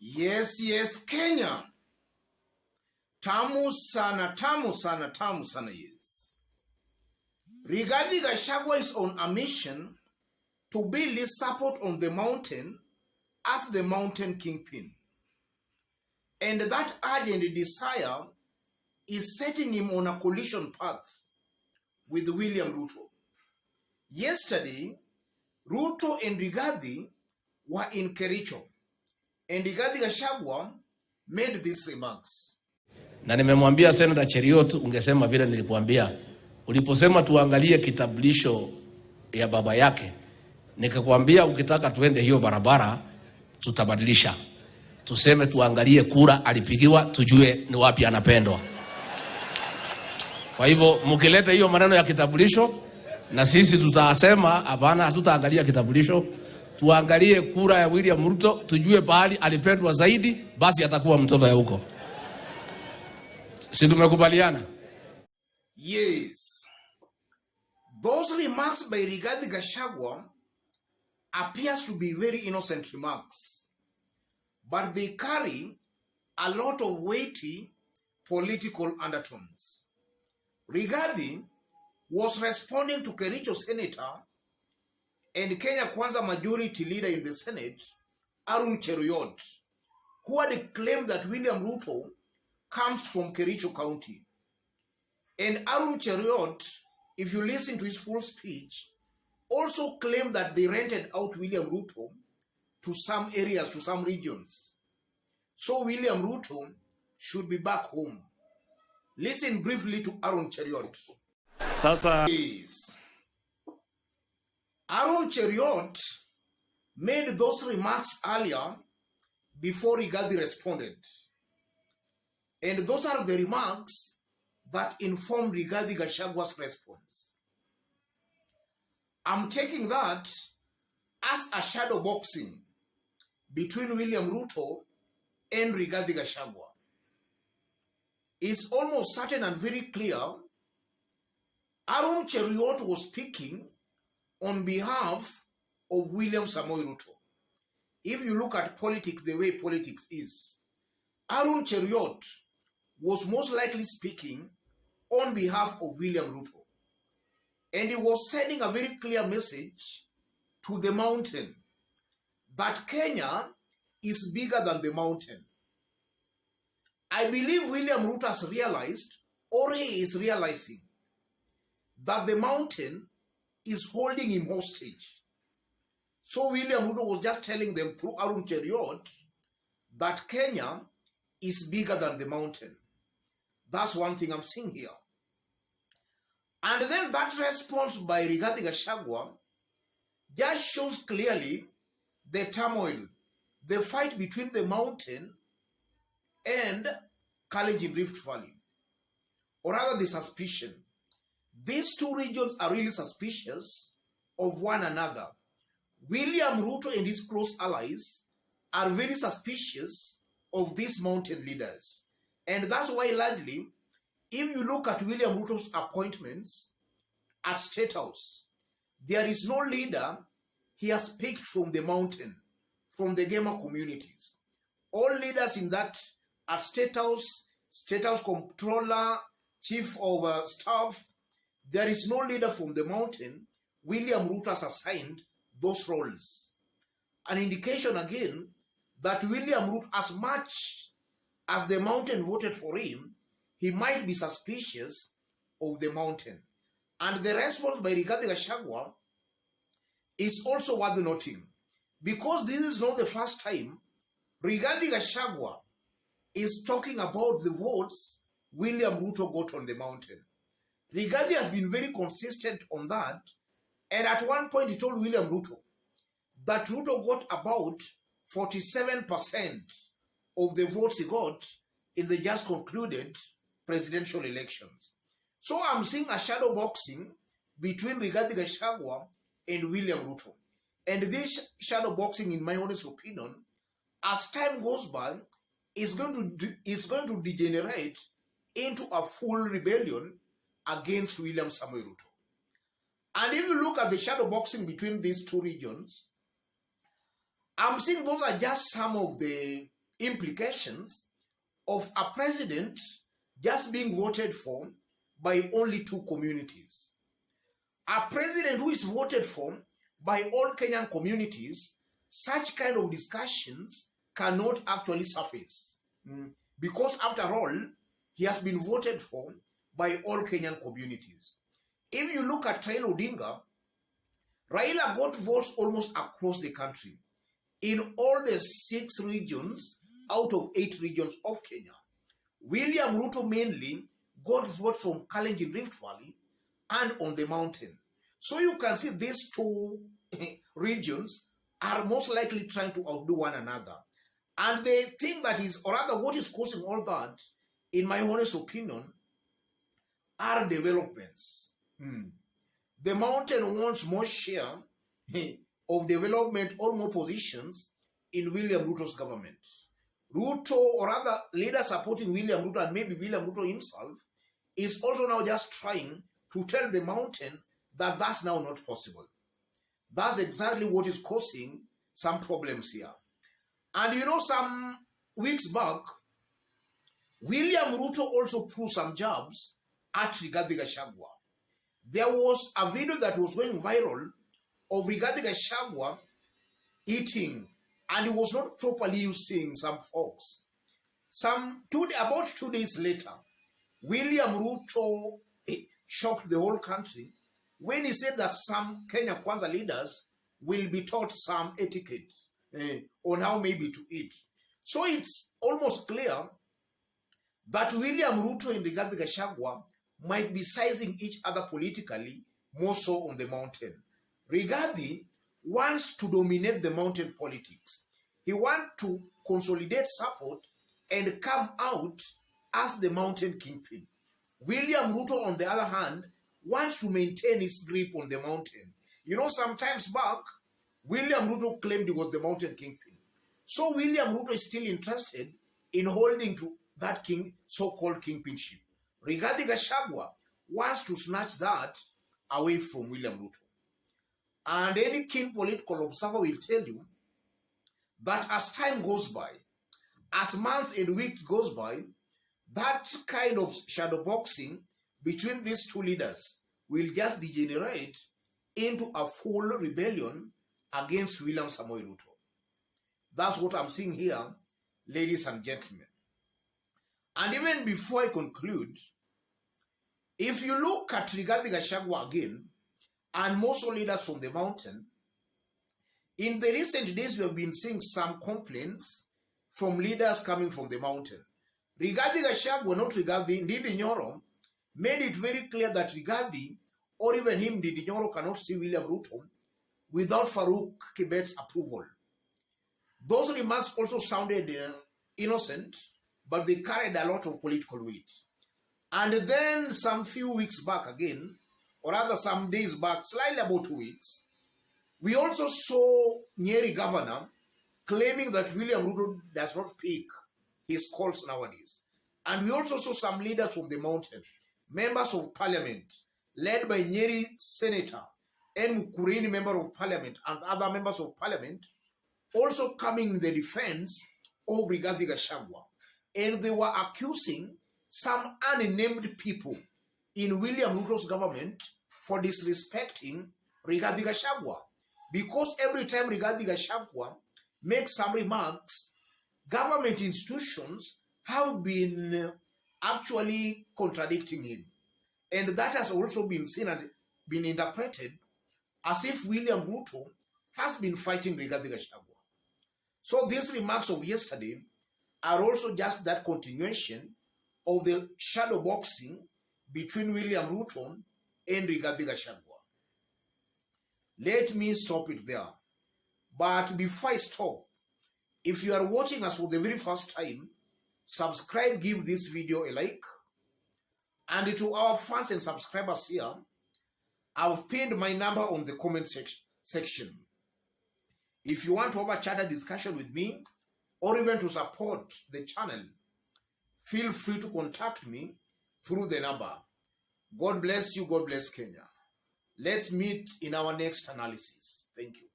Yes, Kenya. Tamu sana, yes. Rigathi Gachagua is on a mission to build his support on the mountain as the mountain kingpin. And that urgent desire is setting him on a collision path with William Ruto. Yesterday, Ruto and Rigathi were in Kericho, and Rigathi Gachagua made these remarks. Na nimemwambia Senator Cheriot, ungesema vile nilikuambia. Uliposema tuangalie kitambulisho ya baba yake, nikakwambia ukitaka tuende hiyo barabara tutabadilisha. Tuseme tuangalie kura alipigiwa, tujue ni wapi anapendwa. Kwa hivyo mkileta hiyo maneno ya kitambulisho, na sisi tutasema hapana, hatutaangalia kitambulisho, tuangalie kura ya William Ruto, tujue pahali alipendwa zaidi, basi atakuwa mtoto ya huko. Si tumekubaliana? Yes. Those remarks by Rigathi Gachagua appears to be very innocent remarks, but they carry a lot of weighty political undertones. Rigathi was responding to Kericho Senator and Kenya Kwanza majority leader in the Senate, Arun Cheruiyot, who had claimed that William Ruto comes from Kericho County. And Arun Cheruiyot, if you listen to his full speech, also claimed that they rented out William Ruto to some areas, to some regions. So William Ruto should be back home. Listen briefly to Arun Cheruiyot. Sasa Arun Cheruiyot made those remarks earlier before Rigathi responded. And those are the remarks that informed Rigathi Gachagua's response. I'm taking that as a shadow boxing between William Ruto and Rigathi Gachagua. It's almost certain and very clear Arun Cheruiyot was speaking on behalf of William Samoei Ruto. If you look at politics the way politics is, Arun Cheruiyot was most likely speaking on behalf of William Ruto. And he was sending a very clear message to the mountain that Kenya is bigger than the mountain. I believe William Ruto has realized, or he is realizing, that the mountain is holding him hostage. So William Ruto was just telling them through Arun Cheruiyot that Kenya is bigger than the mountain. That's one thing I'm seeing here. And then that response by Rigathi Gachagua just shows clearly the turmoil, the fight between the mountain and Kalenjin Rift Valley, or rather the suspicion. These two regions are really suspicious of one another. William Ruto and his close allies are very suspicious of these mountain leaders. And that's why largely, if you look at William Ruto's appointments at State House, there is no leader he has picked from the mountain, from the gamer communities. All leaders in that at State House Comptroller, Chief of Staff, there is no leader from the mountain. William Ruto has assigned those roles. An indication again that William Ruto, as much as the mountain voted for him, he might be suspicious of the mountain. And the response by Rigathi Gachagua is also worth noting, because this is not the first time Rigathi Gachagua is talking about the votes William Ruto got on the mountain. Rigathi has been very consistent on that, and at one point he told William Ruto that Ruto got about 47% of the votes he got in the just concluded presidential elections. So I'm seeing a shadow boxing between Rigathi Gachagua and William Ruto. And this shadow boxing, in my honest opinion, as time goes by, is going to degenerate into a full rebellion against William Samoei Ruto. And if you look at the shadow boxing between these two regions, I'm seeing those are just some of the implications of a president just being voted for by only 2 communities. A president who is voted for by all Kenyan communities, such kind of discussions cannot actually surface. Because after all, he has been voted for by all Kenyan communities. If you look at Raila Odinga, Raila got votes almost across the country in all the 6 regions out of 8 regions of Kenya. William Ruto mainly got votes from Kalenjin Rift Valley and on the mountain. So you can see these 2 regions are most likely trying to outdo one another. And the thing that is, or rather what is causing all that, in my honest opinion, are developments. The mountain wants more share of development or more positions in William Ruto's government. Ruto, or rather leaders supporting William Ruto and maybe William Ruto himself, is also now just trying to tell the mountain that that's now not possible. That's exactly what is causing some problems here. And you know, some weeks back, William Ruto also threw some jabs at Rigathi Gachagua. There was a video that was going viral of Rigathi Gachagua eating, and he was not properly using some forks. About 2 days later, William Ruto shocked the whole country when he said that some Kenya Kwanza leaders will be taught some etiquette on how maybe to eat. So it's almost clear that William Ruto and Rigathi Gachagua might be sizing each other politically, more so on the mountain. Rigathi wants to dominate the mountain politics. He wants to consolidate support and come out as the mountain kingpin. William Ruto, on the other hand, wants to maintain his grip on the mountain. You know, sometimes back, William Ruto claimed he was the mountain kingpin. So William Ruto is still interested in holding to that so-called kingpinship. Rigathi Gachagua wants to snatch that away from William Ruto. And any keen political observer will tell you that as time goes by, as months and weeks goes by, that kind of shadow boxing between these 2 leaders will just degenerate into a full rebellion against William Samoei Ruto. That's what I'm seeing here, ladies and gentlemen. And even before I conclude, if you look at Rigathi Gachagua again, and most leaders from the mountain, in the recent days we have been seeing some complaints from leaders coming from the mountain. Rigathi Gachagua, not Rigathi, Ndindi Nyoro, made it very clear that Rigathi, or even him, Ndindi Nyoro, cannot see William Ruto without Farouk Kibet's approval. Those remarks also sounded innocent, but they carried a lot of political weight. And then some few weeks back again, or rather some days back, slightly about 2 weeks, we also saw Nyeri governor claiming that William Ruto does not pick his calls nowadays. And we also saw some leaders from the mountain, members of parliament, led by Nyeri Senator and Mukurini, member of parliament, and other members of parliament, also coming in the defense of Rigathi Gachagua. And they were accusing some unnamed people in William Ruto's government for disrespecting Rigathi Gachagua. Because every time Rigathi Gachagua makes some remarks, government institutions have been actually contradicting him. And that has also been seen and been interpreted as if William Ruto has been fighting Rigathi Gachagua. So these remarks of yesterday are also just that continuation of the shadow boxing between William Ruto and Rigathi Gachagua. Let me stop it there. But before I stop, if you are watching us for the very first time, subscribe, give this video a like. And to our fans and subscribers here, I've pinned my number on the comment section. If you want to have a chat discussion with me, or even to support the channel, feel free to contact me through the number. God bless you. God bless Kenya. Let's meet in our next analysis. Thank you.